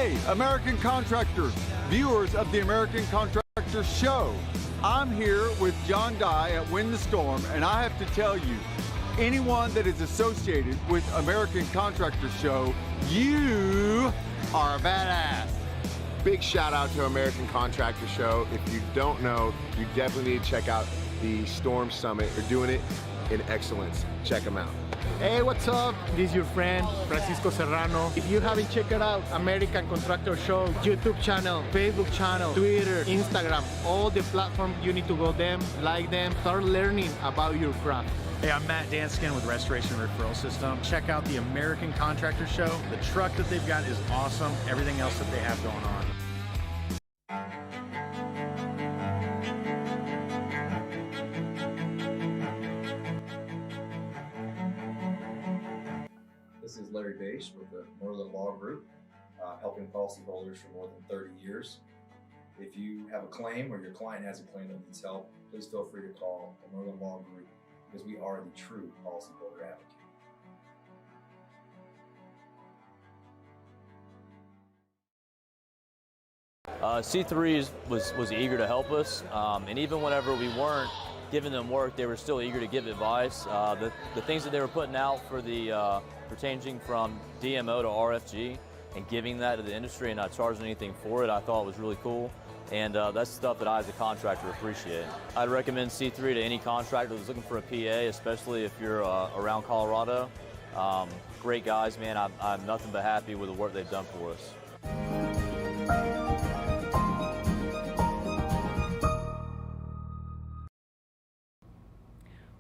Hey, American contractors, viewers of the American Contractor Show. I'm here with John Dye at Win the Storm, and I have to tell you, anyone that is associated with American Contractor Show, you are a badass. Big shout out to American Contractor Show. If you don't know, you definitely need to check out the Storm Summit. They're doing it in excellence. Check them out. Hey, what's up? This is your friend, Francisco Serrano. If you haven't checked it out, American Contractor Show, YouTube channel, Facebook channel, Twitter, Instagram, all the platforms, you need to go them, like them, start learning about your craft. Hey, I'm Matt Danskin with Restoration Referral System. Check out the American Contractor Show. The truck that they've got is awesome. Everything else that they have going on. This is Larry Bache with the Merlin Law Group, helping policyholders for more than 30 years. If you have a claim or your client has a claim that needs help, please feel free to call the Merlin Law Group because we are the true policyholder advocate. C3 was eager to help us, and even whenever we weren't giving them work, they were still eager to give advice. The things that they were putting out for the changing from DMO to RFG and giving that to the industry and not charging anything for it, I thought was really cool. And that's stuff that I, as a contractor, appreciate. I'd recommend C3 to any contractor that's looking for a PA, especially if you're around Colorado. Great guys, man. I'm nothing but happy with the work they've done for us.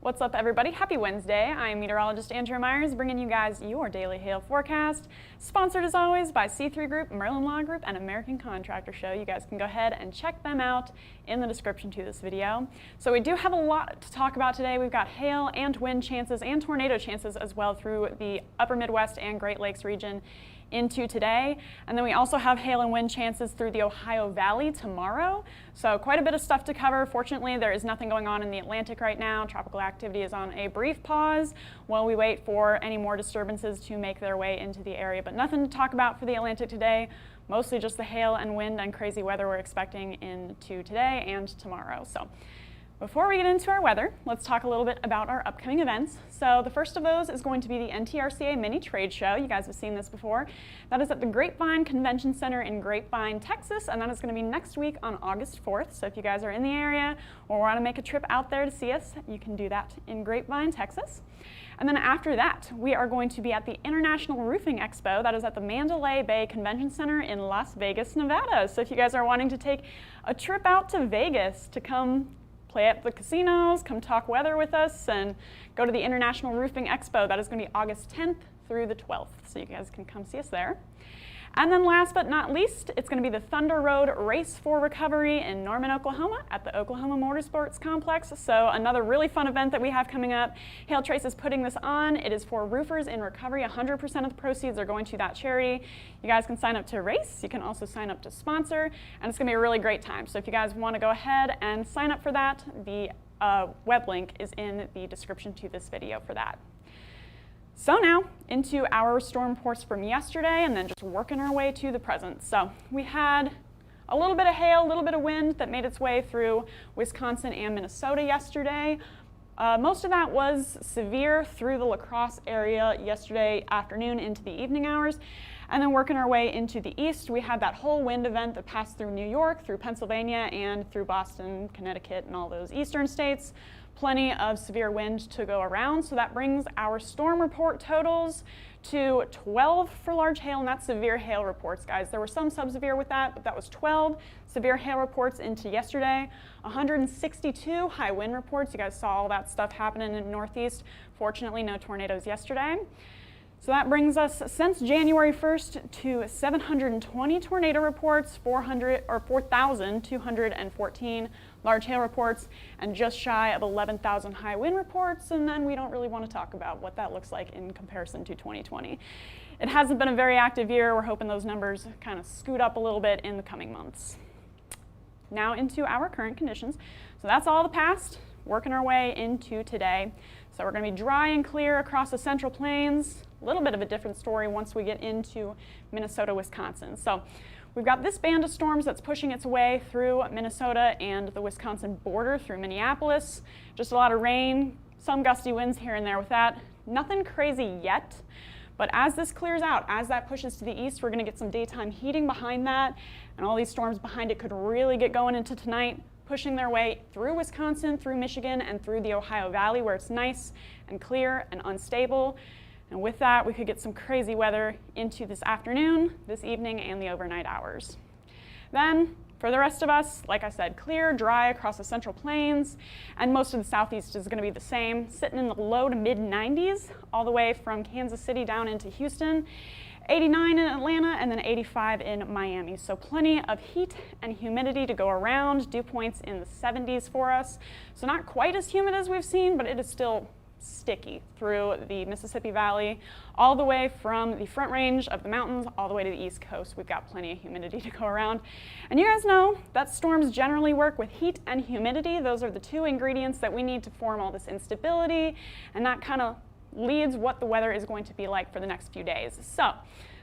What's up, everybody? Happy Wednesday. I'm meteorologist Andrea Myers, bringing you guys your daily hail forecast, sponsored as always by C3 Group, Merlin Law Group, and American Contractor Show. You guys can go ahead and check them out in the description to this video. So we do have a lot to talk about today. We've got hail and wind chances and tornado chances as well through the upper Midwest and Great Lakes region into today. And then we also have hail and wind chances through the Ohio Valley tomorrow. So quite a bit of stuff to cover. Fortunately, there is nothing going on in the Atlantic right now. Tropical activity is on a brief pause while we wait for any more disturbances to make their way into the area. But nothing to talk about for the Atlantic today. Mostly just the hail and wind and crazy weather we're expecting into today and tomorrow. So before we get into our weather, let's talk a little bit about our upcoming events. So the first of those is going to be the NTRCA Mini Trade Show. You guys have seen this before. That is at the Grapevine Convention Center in Grapevine, Texas, and that is going to be next week on August 4th. So if you guys are in the area or want to make a trip out there to see us, you can do that in Grapevine, Texas. And then after that, we are going to be at the International Roofing Expo. That is at the Mandalay Bay Convention Center in Las Vegas, Nevada. So if you guys are wanting to take a trip out to Vegas to come play at the casinos, come talk weather with us, and go to the International Roofing Expo. That is going to be August 10th through the 12th, so you guys can come see us there. And then last but not least, it's going to be the Thunder Road Race for Recovery in Norman, Oklahoma at the Oklahoma Motorsports Complex. So another really fun event that we have coming up. Hail Trace is putting this on. It is for roofers in recovery. 100% of the proceeds are going to that charity. You guys can sign up to race. You can also sign up to sponsor, and it's going to be a really great time. So if you guys want to go ahead and sign up for that, the web link is in the description to this video for that. So now into our storm reports from yesterday and then just working our way to the present. So we had a little bit of hail, a little bit of wind that made its way through Wisconsin and Minnesota yesterday. Most of that was severe through the La Crosse area yesterday afternoon into the evening hours. And then working our way into the east, we had that whole wind event that passed through New York, through Pennsylvania, and through Boston, Connecticut, and all those eastern states. Plenty of severe wind to go around, so that brings our storm report totals to 12 for large hail, and that's severe hail reports, guys. There were some sub-severe with that, but that was 12 severe hail reports into yesterday. 162 high wind reports. You guys saw all that stuff happening in the Northeast. Fortunately, no tornadoes yesterday. So that brings us, since January 1st, to 720 tornado reports, 4,214 large hail reports, and just shy of 11,000 high wind reports. And then we don't really want to talk about what that looks like in comparison to 2020. It hasn't been a very active year. We're hoping those numbers kind of scoot up a little bit in the coming months. Now into our current conditions. So that's all the past. working our way into today. So we're going to be dry and clear across the Central Plains. A little bit of a different story once we get into Minnesota, Wisconsin. So we've got this band of storms that's pushing its way through Minnesota and the Wisconsin border through Minneapolis. Just a lot of rain, some gusty winds here and there with that. Nothing crazy yet, but as this clears out, as that pushes to the east, we're going to get some daytime heating behind that, and all these storms behind it could really get going into tonight, pushing their way through Wisconsin, through Michigan, and through the Ohio Valley, where it's nice and clear and unstable. And with that, we could get some crazy weather into this afternoon, this evening, and the overnight hours. Then, for the rest of us, like I said, clear, dry across the Central Plains, and most of the southeast is going to be the same, sitting in the low to mid 90s, all the way from Kansas City down into Houston, 89 in Atlanta, and then 85 in Miami. So plenty of heat and humidity to go around, dew points in the 70s for us. So not quite as humid as we've seen, but it is still sticky through the Mississippi Valley, all the way from the Front Range of the mountains all the way to the East Coast. We've got plenty of humidity to go around. And you guys know that storms generally work with heat and humidity. Those are the two ingredients that we need to form all this instability, and that kind of leads what the weather is going to be like for the next few days. So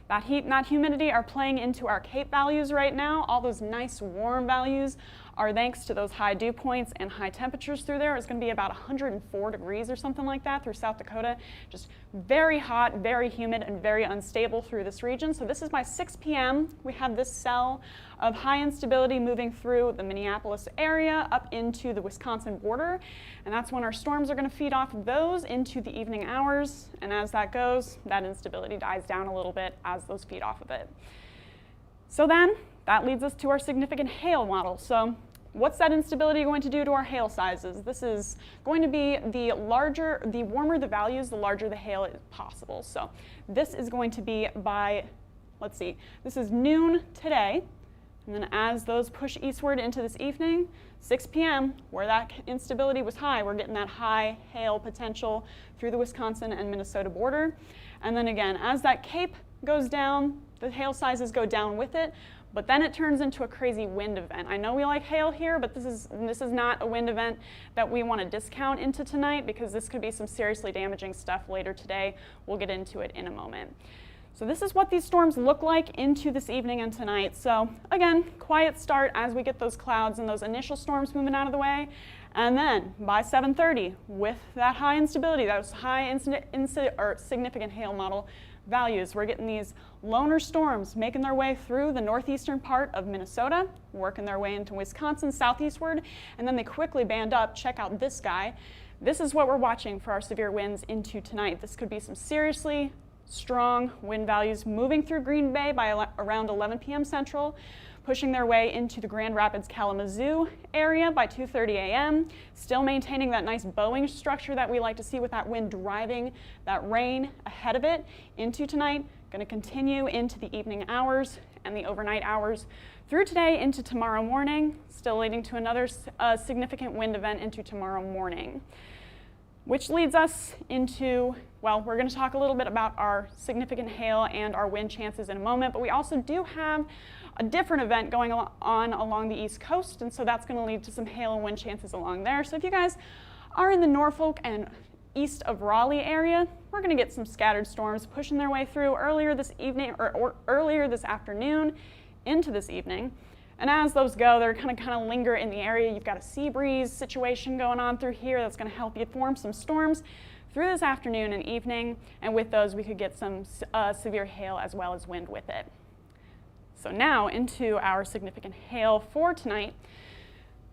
that heat and that humidity are playing into our Cape values right now. All those nice warm values are thanks to those high dew points and high temperatures through there. It's going to be about 104 degrees or something like that through South Dakota. Just very hot, very humid, and very unstable through this region. So this is by 6 p.m. We have this cell of high instability moving through the Minneapolis area up into the Wisconsin border. And that's when our storms are going to feed off of those into the evening hours. And as that goes, that instability dies down a little bit as those feed off of it. So then, that leads us to our significant hail model. So what's that instability going to do to our hail sizes? This is going to be the warmer the values, the larger the hail is possible. So this is going to be by, let's see, this is noon today. And then as those push eastward into this evening, 6 p.m., where that instability was high, we're getting that high hail potential through the Wisconsin and Minnesota border. And then again, as that Cape goes down, the hail sizes go down with it. But then it turns into a crazy wind event. I know we like hail here, but this is not a wind event that we want to discount into tonight, because this could be some seriously damaging stuff later today. We'll get into it in a moment. So this is what these storms look like into this evening and tonight. So again, quiet start as we get those clouds and those initial storms moving out of the way. And then by 7:30, with that high instability, those high significant hail model values, we're getting these loner storms making their way through the northeastern part of Minnesota, working their way into Wisconsin southeastward, and then they quickly band up. Check out this guy. This is what we're watching for our severe winds into tonight. This could be some seriously strong wind values moving through Green Bay by around 11 p.m. Central, pushing their way into the Grand Rapids Kalamazoo area by 2:30 a.m., still maintaining that nice bowing structure that we like to see with that wind driving that rain ahead of it into tonight. Going to continue into the evening hours and the overnight hours through today into tomorrow morning, still leading to another significant wind event into tomorrow morning. Which leads us into, well, we're going to talk a little bit about our significant hail and our wind chances in a moment, but we also do have a different event going on along the East Coast, and so that's going to lead to some hail and wind chances along there. So if you guys are in the Norfolk and east of Raleigh area, we're going to get some scattered storms pushing their way through earlier this evening or earlier this afternoon into this evening. And as those go, they're kind of linger in the area. You've got a sea breeze situation going on through here that's going to help you form some storms through this afternoon and evening. And with those, we could get some severe hail as well as wind with it. So now into our significant hail for tonight.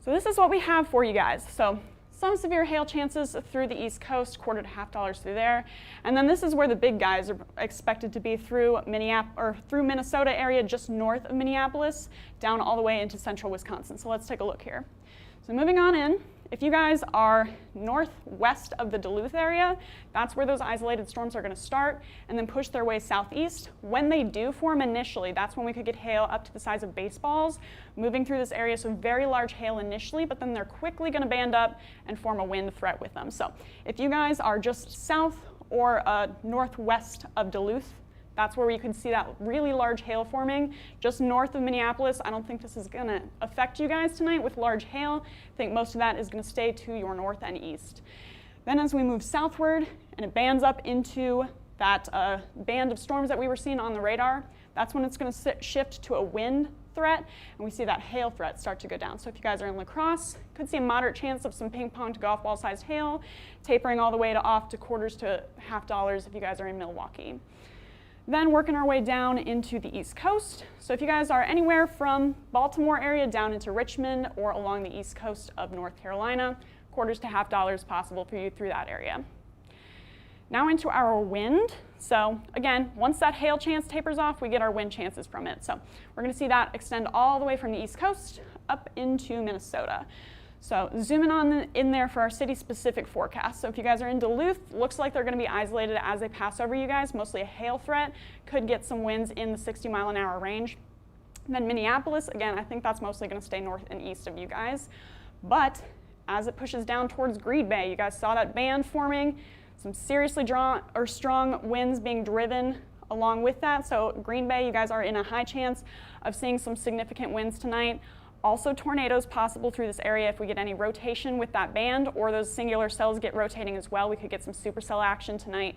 So this is what we have for you guys. So some severe hail chances through the East Coast, $1 to $0.50 through there. And then this is where the big guys are expected to be through Minnesota area, just north of Minneapolis, down all the way into central Wisconsin. So let's take a look here. So moving on in, if you guys are northwest of the Duluth area, that's where those isolated storms are going to start and then push their way southeast. When they do form initially, that's when we could get hail up to the size of baseballs moving through this area. So very large hail initially, but then they're quickly going to band up and form a wind threat with them. So if you guys are just south or northwest of Duluth, That's where we could see that really large hail forming just north of Minneapolis. I don't think this is going to affect you guys tonight with large hail. I think most of that is going to stay to your north and east. Then as we move southward and it bands up into that band of storms that we were seeing on the radar, that's when it's going to shift to a wind threat, and we see that hail threat start to go down. So if you guys are in La Crosse, could see a moderate chance of some ping pong to golf ball sized hail, tapering all the way to off to quarters to $half if you guys are in Milwaukee. Then working our way down into the East Coast. So if you guys are anywhere from Baltimore area down into Richmond or along the East Coast of North Carolina, quarters to $half possible for you through that area. Now into our wind. So again, once that hail chance tapers off, we get our wind chances from it. So we're going to see that extend all the way from the East Coast up into Minnesota. So zooming on in there for our city-specific forecast. So if you guys are in Duluth, looks like they're going to be isolated as they pass over you guys, mostly a hail threat. Could get some winds in the 60-mile-an-hour range. And then Minneapolis, again, I think that's mostly going to stay north and east of you guys. But as it pushes down towards Green Bay, you guys saw that band forming, some seriously strong winds being driven along with that. So Green Bay, you guys are in a high chance of seeing some significant winds tonight. Also tornadoes possible through this area if we get any rotation with that band, or those singular cells get rotating as well. We could get some supercell action tonight.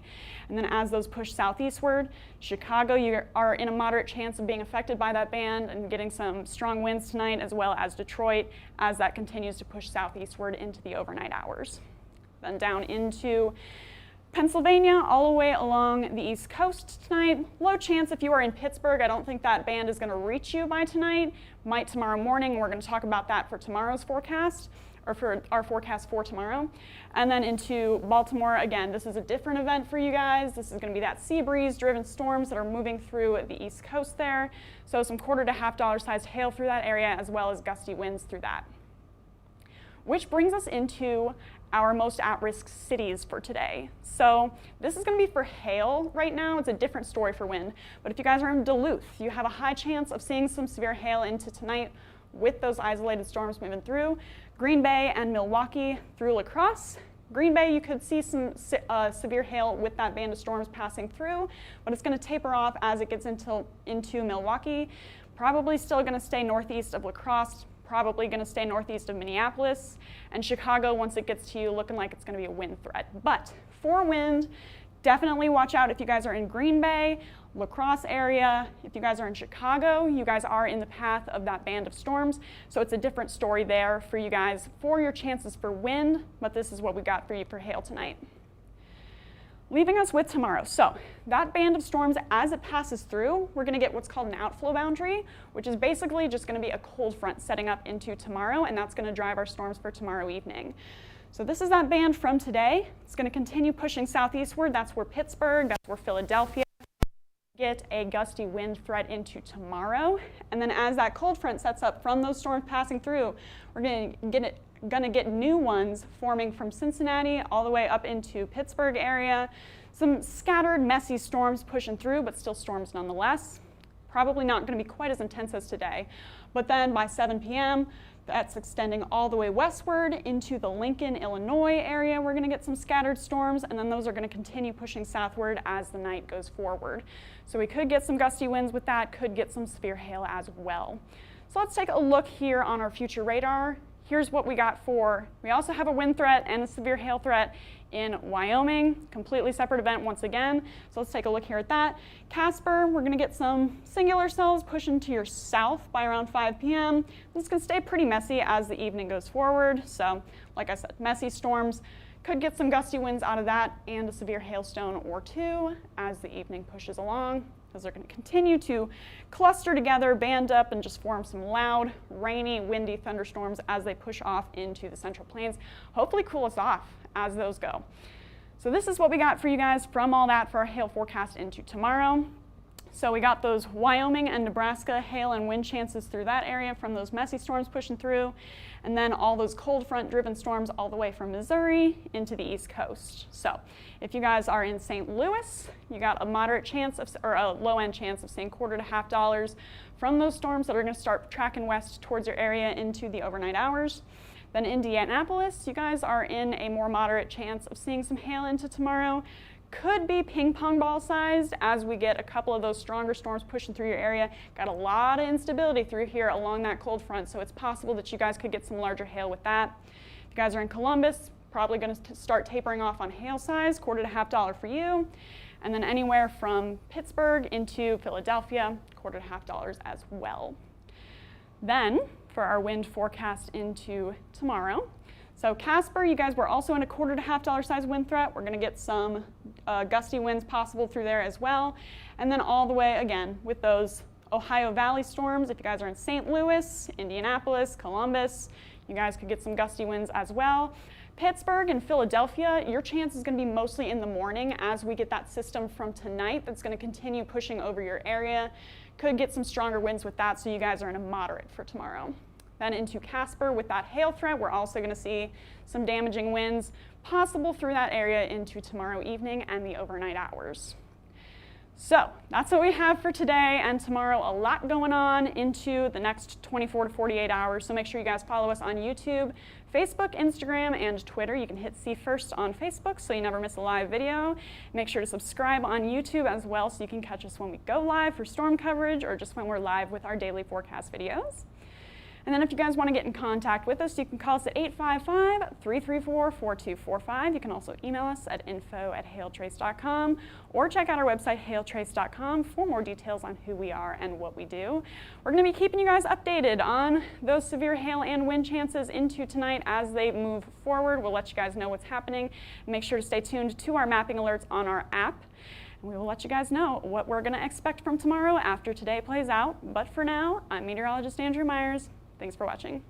And then as those push southeastward, Chicago, you are in a moderate chance of being affected by that band and getting some strong winds tonight, as well as Detroit as that continues to push southeastward into the overnight hours. Then down into Pennsylvania, all the way along the East Coast tonight. Low chance if you are in Pittsburgh. I don't think that band is going to reach you by tonight. Might tomorrow morning. We're going to talk about that for tomorrow's forecast, or for our forecast for tomorrow. And then into Baltimore, again, this is a different event for you guys. This is going to be that sea breeze driven storms that are moving through the East Coast there. So some quarter to $half sized hail through that area, as well as gusty winds through that. Which brings us into our most at-risk cities for today. So this is going to be for hail right now. It's a different story for wind. But if you guys are in Duluth, you have a high chance of seeing some severe hail into tonight with those isolated storms moving through. Green Bay and Milwaukee through La Crosse. Green Bay, you could see some severe hail with that band of storms passing through, but it's going to taper off as it gets into Milwaukee. Probably still going to stay northeast of La Crosse, probably going to stay northeast of Minneapolis, and Chicago, once it gets to you, looking like it's going to be a wind threat. But for wind, definitely watch out if you guys are in Green Bay, La Crosse area. If you guys are in Chicago, you guys are in the path of that band of storms, so it's a different story there for you guys for your chances for wind, but this is what we got for you for hail tonight. Leaving us with tomorrow. So that band of storms, as it passes through, we're going to get what's called an outflow boundary, which is basically just going to be a cold front setting up into tomorrow, and that's going to drive our storms for tomorrow evening. So this is that band from today. It's going to continue pushing southeastward. That's where Pittsburgh, that's where Philadelphia get a gusty wind threat into tomorrow. And then as that cold front sets up from those storms passing through, we're going to get new ones forming from Cincinnati all the way up into Pittsburgh area. Some scattered, messy storms pushing through, but still storms nonetheless. Probably not going to be quite as intense as today. But then by 7 p.m., that's extending all the way westward into the Lincoln, Illinois area. We're going to get some scattered storms, and then those are going to continue pushing southward as the night goes forward. So we could get some gusty winds with that, could get some severe hail as well. So let's take a look here on our future radar. Here's what we got for, we also have a wind threat and a severe hail threat in Wyoming, completely separate event once again. So let's take a look here at that. Casper, we're gonna get some singular cells pushing to your south by around 5 p.m. This is gonna stay pretty messy as the evening goes forward. So like I said, messy storms, could get some gusty winds out of that and a severe hailstone or two as the evening pushes along. Those are going to continue to cluster together, band up, and just form some loud, rainy, windy thunderstorms as they push off into the Central Plains. Hopefully cool us off as those go. So this is what we got for you guys from all that for our hail forecast into tomorrow. So we got those Wyoming and Nebraska hail and wind chances through that area from those messy storms pushing through, and then all those cold front driven storms all the way from Missouri into the East Coast. So if you guys are in St. Louis, you got a moderate chance of, or a low end chance of seeing quarter to $half from those storms that are going to start tracking west towards your area into the overnight hours. Then Indianapolis, you guys are in a more moderate chance of seeing some hail into tomorrow. could be ping pong ball sized as we get a couple of those stronger storms pushing through your area. Got a lot of instability through here along that cold front, so it's possible that you guys could get some larger hail with that. If you guys are in Columbus, probably going to start tapering off on hail size, $1.25 to $1 for you. And then anywhere from Pittsburgh into Philadelphia, $1.25 to $1 as well. Then for our wind forecast into tomorrow. So Casper, you guys were also in a $1.25 to $1 size wind threat. We're going to get some gusty winds possible through there as well. And then all the way again with those Ohio Valley storms. If you guys are in St. Louis, Indianapolis, Columbus, you guys could get some gusty winds as well. Pittsburgh and Philadelphia, your chance is going to be mostly in the morning as we get that system from tonight that's going to continue pushing over your area. Could get some stronger winds with that, so you guys are in a moderate for tomorrow. Then into Casper with that hail threat, we're also going to see some damaging winds possible through that area into tomorrow evening and the overnight hours. So that's what we have for today and tomorrow. A lot going on into the next 24 to 48 hours. So make sure you guys follow us on YouTube, Facebook, Instagram, and Twitter. You can hit See First on Facebook so you never miss a live video. Make sure to subscribe on YouTube as well so you can catch us when we go live for storm coverage or just when we're live with our daily forecast videos. And then if you guys want to get in contact with us, you can call us at 855-334-4245. You can also email us at info@hailtrace.com or check out our website, hailtrace.com, for more details on who we are and what we do. We're going to be keeping you guys updated on those severe hail and wind chances into tonight as they move forward. We'll let you guys know what's happening. Make sure to stay tuned to our mapping alerts on our app. And we will let you guys know what we're going to expect from tomorrow after today plays out. But for now, I'm meteorologist Andrew Myers. Thanks for watching.